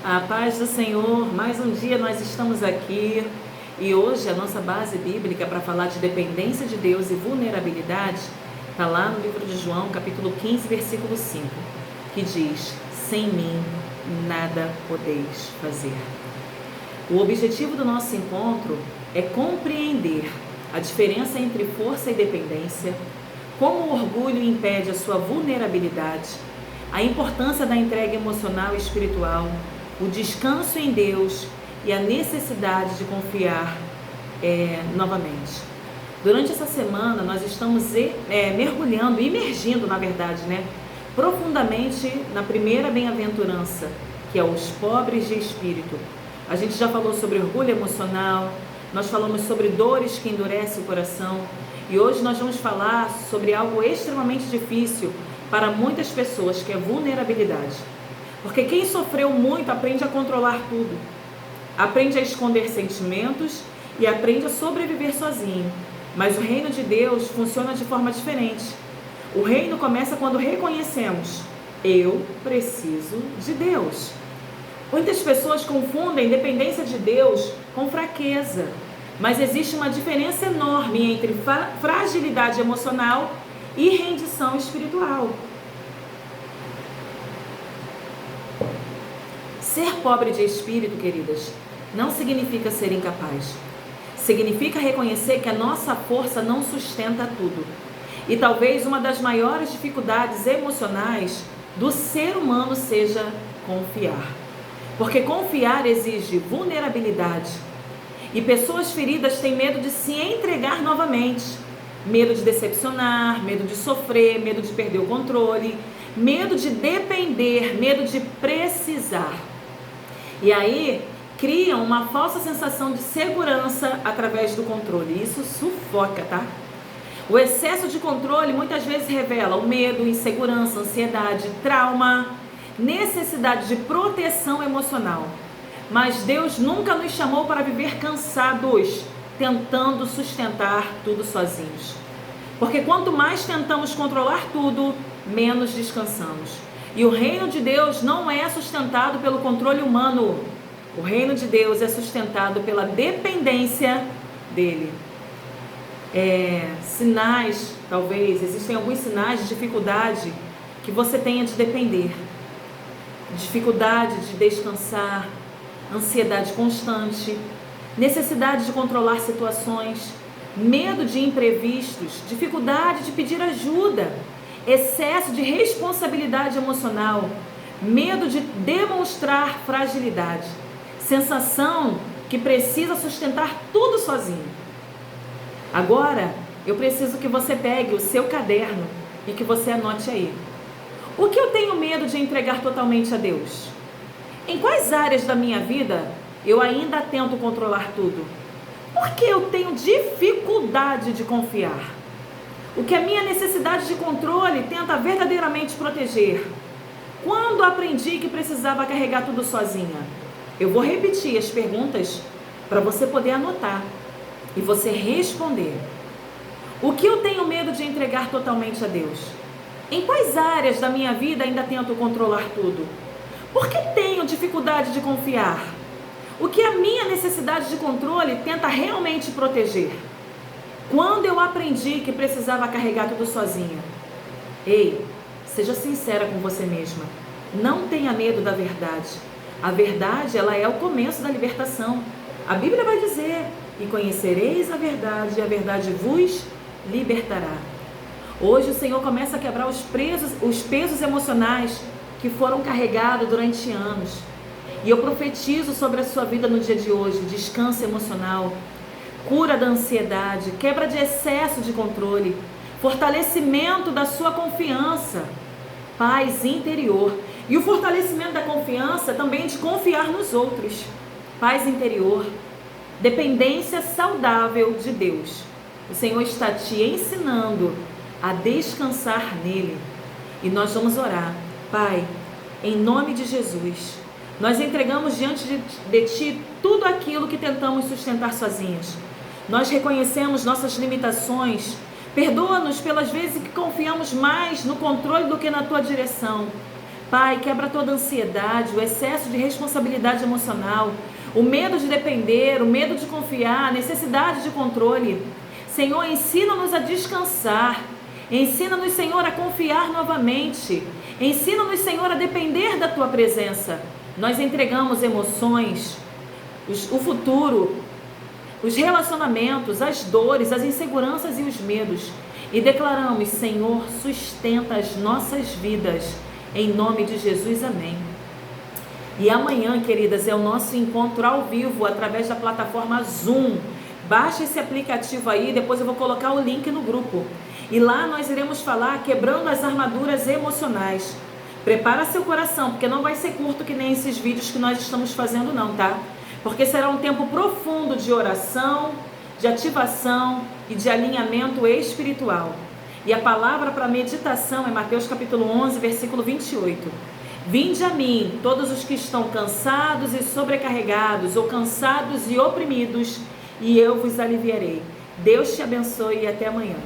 A paz do Senhor, mais um dia nós estamos aqui e hoje a nossa base bíblica para falar de dependência de Deus e vulnerabilidade está lá no livro de João, capítulo 15, versículo 5, que diz: sem mim nada podeis fazer. O objetivo do nosso encontro é compreender a diferença entre força e dependência, como o orgulho impede a sua vulnerabilidade, a importância da entrega emocional e espiritual, o descanso em Deus e a necessidade de confiar novamente. Durante essa semana nós estamos mergulhando, imergindo na verdade, profundamente na primeira bem-aventurança, que é os pobres de espírito. A gente já falou sobre orgulho emocional, nós falamos sobre dores que endurecem o coração e hoje nós vamos falar sobre algo extremamente difícil para muitas pessoas, que é vulnerabilidade. Porque quem sofreu muito aprende a controlar tudo, aprende a esconder sentimentos e aprende a sobreviver sozinho. Mas o reino de Deus funciona de forma diferente. O reino começa quando reconhecemos: eu preciso de Deus. Muitas pessoas confundem dependência de Deus com fraqueza, mas existe uma diferença enorme entre fragilidade emocional e rendição espiritual. Ser pobre de espírito, queridas, não significa ser incapaz. Significa reconhecer que a nossa força não sustenta tudo. E talvez uma das maiores dificuldades emocionais do ser humano seja confiar. Porque confiar exige vulnerabilidade. E pessoas feridas têm medo de se entregar novamente. Medo de decepcionar, medo de sofrer, medo de perder o controle, medo de depender, medo de precisar. E aí criam uma falsa sensação de segurança através do controle. Isso sufoca, tá? O excesso de controle muitas vezes revela o medo, insegurança, ansiedade, trauma, necessidade de proteção emocional. Mas Deus nunca nos chamou para viver cansados, tentando sustentar tudo sozinhos. Porque quanto mais tentamos controlar tudo, menos descansamos. E o reino de Deus não é sustentado pelo controle humano. O reino de Deus é sustentado pela dependência dele. Sinais, talvez, existem alguns sinais de dificuldade que você tenha de depender. Dificuldade de descansar, ansiedade constante, necessidade de controlar situações, medo de imprevistos, dificuldade de pedir ajuda, excesso de responsabilidade emocional, medo de demonstrar fragilidade, sensação que precisa sustentar tudo sozinho. Agora, eu preciso que você pegue o seu caderno e que você anote aí. O que eu tenho medo de entregar totalmente a Deus? Em quais áreas da minha vida eu ainda tento controlar tudo? Por que eu tenho dificuldade de confiar? O que a minha necessidade de controle tenta verdadeiramente proteger? Quando aprendi que precisava carregar tudo sozinha? Eu vou repetir as perguntas para você poder anotar e você responder. O que eu tenho medo de entregar totalmente a Deus? Em quais áreas da minha vida ainda tento controlar tudo? Por que tenho dificuldade de confiar? O que a minha necessidade de controle tenta realmente proteger? Quando eu aprendi que precisava carregar tudo sozinha? Ei, seja sincera com você mesma. Não tenha medo da verdade. A verdade, ela é o começo da libertação. A Bíblia vai dizer: e conhecereis a verdade, e a verdade vos libertará. Hoje o Senhor começa a quebrar os pesos emocionais que foram carregados durante anos. E eu profetizo sobre a sua vida no dia de hoje: descanso emocional, cura da ansiedade, quebra de excesso de controle, fortalecimento da sua confiança, paz interior. E o fortalecimento da confiança também de confiar nos outros, paz interior, dependência saudável de Deus. O Senhor está te ensinando a descansar nele. E nós vamos orar. Pai, em nome de Jesus, nós entregamos diante de Ti tudo aquilo que tentamos sustentar sozinhos. Nós reconhecemos nossas limitações. Perdoa-nos pelas vezes que confiamos mais no controle do que na Tua direção. Pai, quebra toda ansiedade, o excesso de responsabilidade emocional, o medo de depender, o medo de confiar, a necessidade de controle. Senhor, ensina-nos a descansar. Ensina-nos, Senhor, a confiar novamente. Ensina-nos, Senhor, a depender da Tua presença. Nós entregamos emoções, o futuro, os relacionamentos, as dores, as inseguranças e os medos. E declaramos, Senhor, sustenta as nossas vidas. Em nome de Jesus, amém. E amanhã, queridas, é o nosso encontro ao vivo através da plataforma Zoom. Baixa esse aplicativo aí, depois eu vou colocar o link no grupo. E lá nós iremos falar quebrando as armaduras emocionais. Prepara seu coração, porque não vai ser curto que nem esses vídeos que nós estamos fazendo não, tá? Porque será um tempo profundo de oração, de ativação e de alinhamento espiritual. E a palavra para meditação é Mateus capítulo 11, versículo 28. Vinde a mim, todos os que estão cansados e sobrecarregados, ou cansados e oprimidos, e eu vos aliviarei. Deus te abençoe e até amanhã.